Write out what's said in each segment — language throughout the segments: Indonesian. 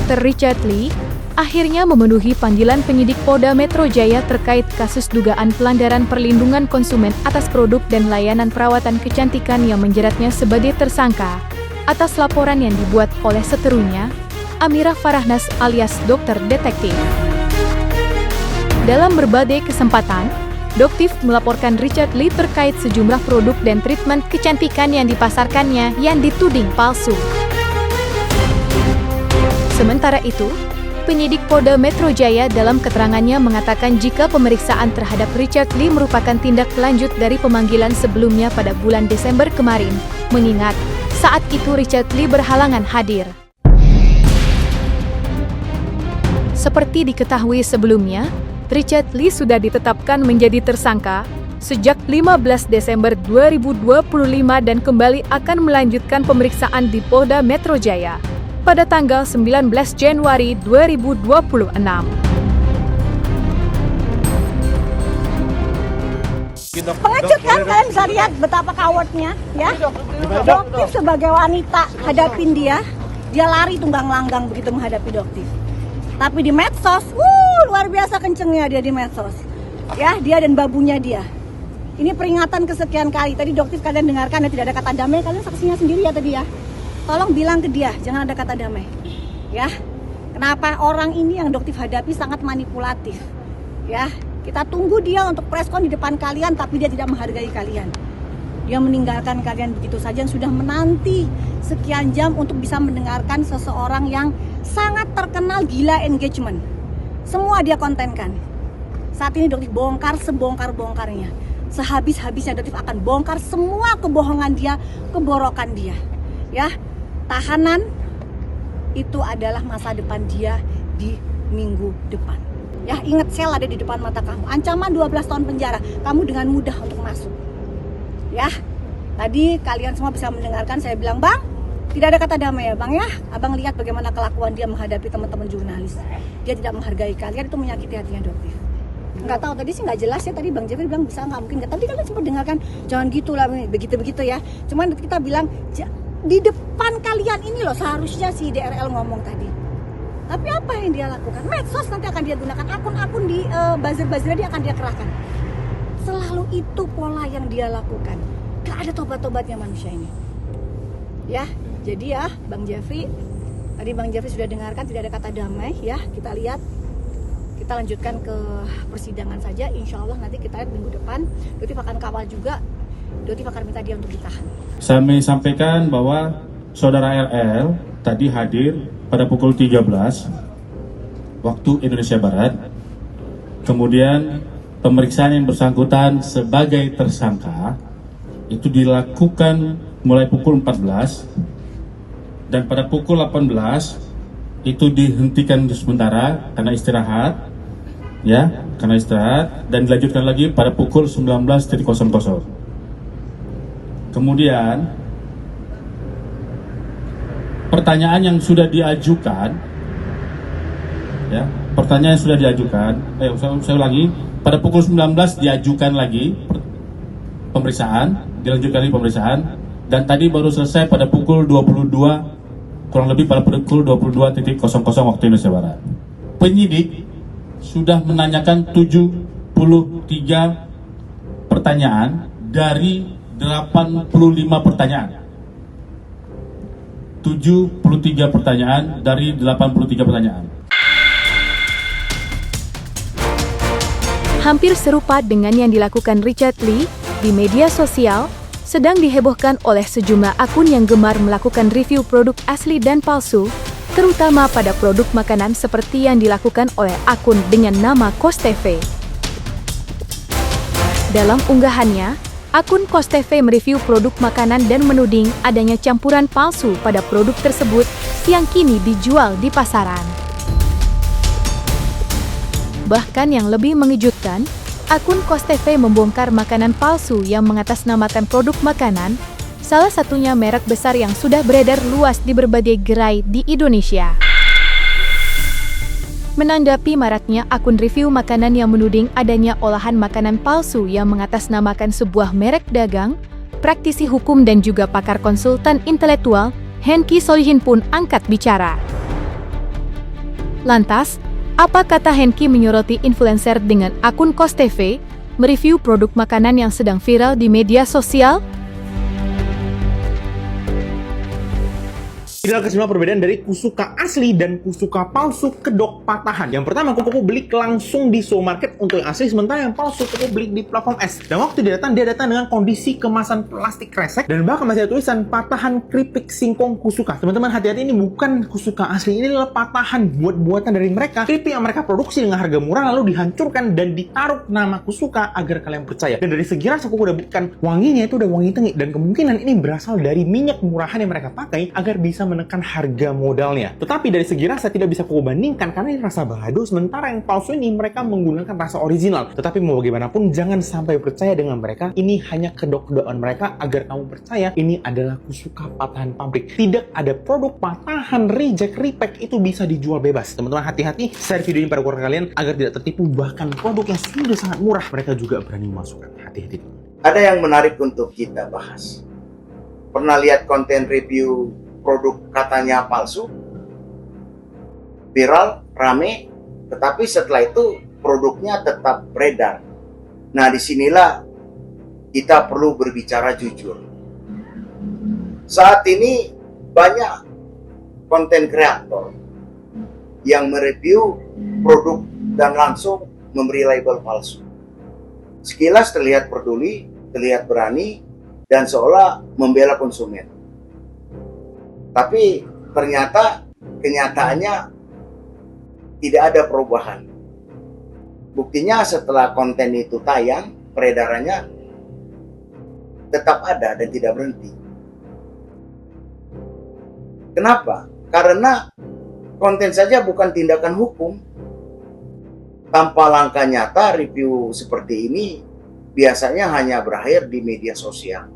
Dr. Richard Lee, akhirnya memenuhi panggilan penyidik Polda Metro Jaya terkait kasus dugaan pelanggaran perlindungan konsumen atas produk dan layanan perawatan kecantikan yang menjeratnya sebagai tersangka atas laporan yang dibuat oleh seterunya, Amirah Farahnas alias Dokter Detektif. Dalam berbagai kesempatan, Doktif melaporkan Richard Lee terkait sejumlah produk dan treatment kecantikan yang dipasarkannya yang dituding palsu. Sementara itu, penyidik Polda Metro Jaya dalam keterangannya mengatakan jika pemeriksaan terhadap Richard Lee merupakan tindak lanjut dari pemanggilan sebelumnya pada bulan Desember kemarin, mengingat saat itu Richard Lee berhalangan hadir. Seperti diketahui sebelumnya, Richard Lee sudah ditetapkan menjadi tersangka sejak 15 Desember 2025 dan kembali akan melanjutkan pemeriksaan di Polda Metro Jaya pada tanggal 19 Januari 2026. Mengejutkan, kalian bisa lihat betapa cowardnya, ya. Doktif sebagai wanita hadapin dia lari tunggang langgang begitu menghadapi Doktif. Tapi di medsos, luar biasa kencengnya dia di medsos. Ya, dia dan babunya dia. Ini peringatan kesekian kali. Tadi Doktif kalian dengarkan ya, tidak ada kata damai, kalian saksinya sendiri ya tadi ya. Tolong bilang ke dia, jangan ada kata damai. Ya. Kenapa orang ini yang Doktif hadapi sangat manipulatif. Ya, kita tunggu dia untuk preskon di depan kalian, tapi dia tidak menghargai kalian. Dia meninggalkan kalian begitu saja yang sudah menanti sekian jam untuk bisa mendengarkan seseorang yang sangat terkenal gila engagement. Semua dia kontenkan. Saat ini Doktif bongkar sebongkar-bongkarnya. Sehabis-habisnya Doktif akan bongkar semua kebohongan dia, keborokan dia. Ya, tahanan itu adalah masa depan dia di minggu depan. Ya, ingat sel ada di depan mata kamu. Ancaman 12 tahun penjara. Kamu dengan mudah untuk masuk. Ya, tadi kalian semua bisa mendengarkan saya bilang, Bang, tidak ada kata damai ya Bang ya. Abang lihat bagaimana kelakuan dia menghadapi teman-teman jurnalis. Dia tidak menghargai kalian, itu menyakiti hatinya Doktif. Nggak tahu tadi sih nggak jelas ya, tadi Bang Jeffrey bilang bisa nggak mungkin nggak. Tapi kalian sempat dengarkan, jangan gitulah begitu-begitu ya. Cuman kita bilang di depan kalian ini loh seharusnya si DRL ngomong tadi. Tapi apa yang dia lakukan? Medsos nanti akan dia gunakan, akun-akun di buzzer-buzzernya dia akan dia kerahkan. Selalu itu pola yang dia lakukan. Gak ada tobat-tobatnya manusia ini. Ya, jadi ya Bang Jeffrey, tadi Bang Jeffrey sudah dengarkan tidak ada kata damai ya. Kita lihat, kita lanjutkan ke persidangan saja. Insya Allah nanti kita lihat minggu depan. Doktif akan kawal juga. Doktif akan minta dia untuk ditahan. Saya sampaikan bahwa saudara RL tadi hadir pada pukul 13 waktu Indonesia Barat. Kemudian pemeriksaan yang bersangkutan sebagai tersangka itu dilakukan mulai pukul 14 dan pada pukul 18 itu dihentikan sementara karena istirahat ya, dan dilanjutkan lagi pada pukul 19.00. Kemudian pertanyaan yang sudah diajukan ya, saya ulangi, pada pukul 19 diajukan lagi pemeriksaan, dilanjutkan lagi pemeriksaan, dan tadi baru selesai pada pukul 22, kurang lebih pada pukul 22.00 waktu Indonesia Barat. Penyidik sudah menanyakan 73 pertanyaan dari 85 pertanyaan. 73 pertanyaan dari 83 pertanyaan. Hampir serupa dengan yang dilakukan Richard Lee di media sosial, sedang dihebohkan oleh sejumlah akun yang gemar melakukan review produk asli dan palsu, terutama pada produk makanan seperti yang dilakukan oleh akun dengan nama KosTV. Dalam unggahannya, akun KosTV mereview produk makanan dan menuding adanya campuran palsu pada produk tersebut yang kini dijual di pasaran. Bahkan yang lebih mengejutkan, akun KosTV membongkar makanan palsu yang mengatasnamakan produk makanan, salah satunya merek besar yang sudah beredar luas di berbagai gerai di Indonesia. Menanggapi maraknya akun review makanan yang menuding adanya olahan makanan palsu yang mengatasnamakan sebuah merek dagang, praktisi hukum dan juga pakar konsultan intelektual, Hengki Solihin pun angkat bicara. Lantas, apa kata Henki menyoroti influencer dengan akun Kos TV mereview produk makanan yang sedang viral di media sosial? Inilah kesimpulan perbedaan dari kusuka asli dan kusuka palsu kedok patahan. Yang pertama, kuku beli langsung di supermarket untuk yang asli, sementara yang palsu kuku beli di platform es. Dan waktu dia datang dengan kondisi kemasan plastik kresek dan bahkan masih ada tulisan patahan keripik singkong kusuka. Teman-teman, hati-hati, ini bukan kusuka asli, ini adalah patahan buat-buatan dari mereka. Keripik yang mereka produksi dengan harga murah lalu dihancurkan dan ditaruh nama kusuka agar kalian percaya. Dan dari segi rasa kuku udah bukan wanginya, itu udah wangi tengi, dan kemungkinan ini berasal dari minyak murahan yang mereka pakai agar bisa menekan harga modalnya. Tetapi dari segi rasa tidak bisa kuku bandingkan karena ini rasa balado, sementara yang palsu ini mereka menggunakan rasa original. Tetapi mau bagaimanapun jangan sampai percaya dengan mereka. Ini hanya kedok-kedokan mereka agar kamu percaya ini adalah kusuka patahan pabrik. Tidak ada produk patahan reject repack itu bisa dijual bebas. Teman-teman, hati-hati, share video ini pada keluarga kalian agar tidak tertipu. Bahkan produk yang sudah sangat murah mereka juga berani masukkan. Hati-hati. Ada yang menarik untuk kita bahas. Pernah lihat konten review produk katanya palsu, viral, rame, tetapi setelah itu produknya tetap beredar. Nah, disinilah kita perlu berbicara jujur. Saat ini banyak konten kreator yang mereview produk dan langsung memberi label palsu. Sekilas terlihat peduli, terlihat berani, dan seolah membela konsumen. Tapi ternyata kenyataannya tidak ada perubahan. Buktinya setelah konten itu tayang, peredarannya tetap ada dan tidak berhenti. Kenapa? Karena konten saja bukan tindakan hukum. Tanpa langkah nyata, review seperti ini biasanya hanya berakhir di media sosial.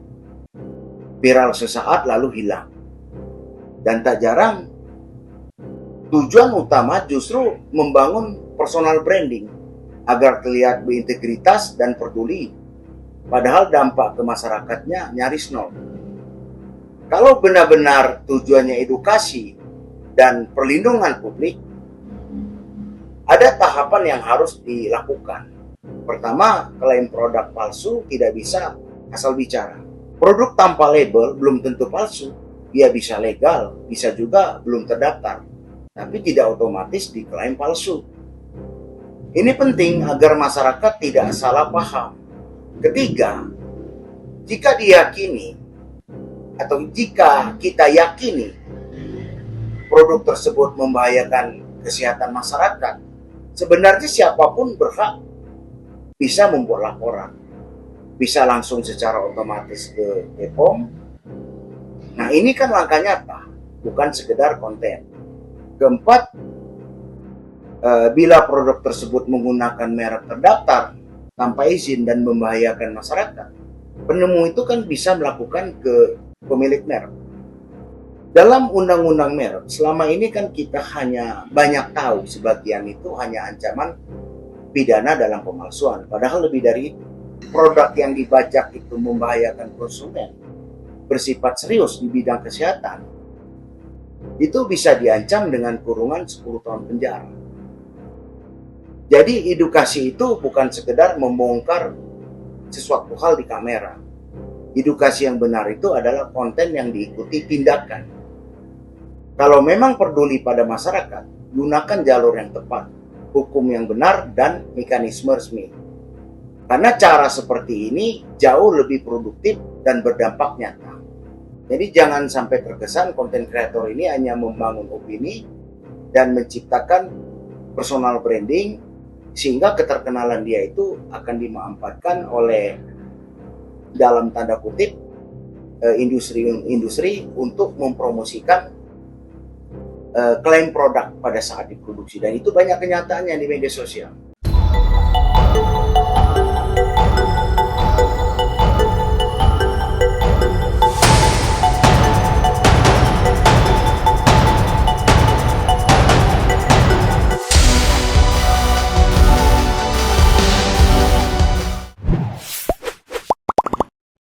Viral sesaat lalu hilang. Dan tak jarang tujuan utama justru membangun personal branding agar terlihat berintegritas dan peduli, padahal dampak ke masyarakatnya nyaris nol. Kalau benar-benar tujuannya edukasi dan perlindungan publik, ada tahapan yang harus dilakukan. Pertama, klaim produk palsu tidak bisa asal bicara. Produk tanpa label belum tentu palsu. Dia bisa legal, bisa juga belum terdaftar, tapi tidak otomatis diklaim palsu. Ini penting agar masyarakat tidak salah paham. Ketiga, jika diyakini atau jika kita yakini produk tersebut membahayakan kesehatan masyarakat, sebenarnya siapapun berhak bisa membuat laporan. Bisa langsung secara otomatis ke BPOM. Nah, ini kan langkah nyata, bukan sekedar konten. Keempat, bila produk tersebut menggunakan merek terdaftar tanpa izin dan membahayakan masyarakat, penemu itu kan bisa melakukan ke pemilik merek. Dalam undang-undang merek, selama ini kan kita hanya banyak tahu sebagian itu hanya ancaman pidana dalam pemalsuan. Padahal lebih dari itu, produk yang dibajak itu membahayakan konsumen, bersifat serius di bidang kesehatan, itu bisa diancam dengan kurungan 10 tahun penjara. Jadi edukasi itu bukan sekedar membongkar sesuatu hal di kamera. Edukasi yang benar itu adalah konten yang diikuti tindakan. Kalau memang peduli pada masyarakat, gunakan jalur yang tepat, hukum yang benar, dan mekanisme resmi. Karena cara seperti ini jauh lebih produktif dan berdampak nyata. Jadi jangan sampai terkesan konten kreator ini hanya membangun opini dan menciptakan personal branding sehingga keterkenalan dia itu akan dimanfaatkan oleh dalam tanda kutip industri untuk mempromosikan klaim produk pada saat diproduksi, dan itu banyak kenyataannya di media sosial.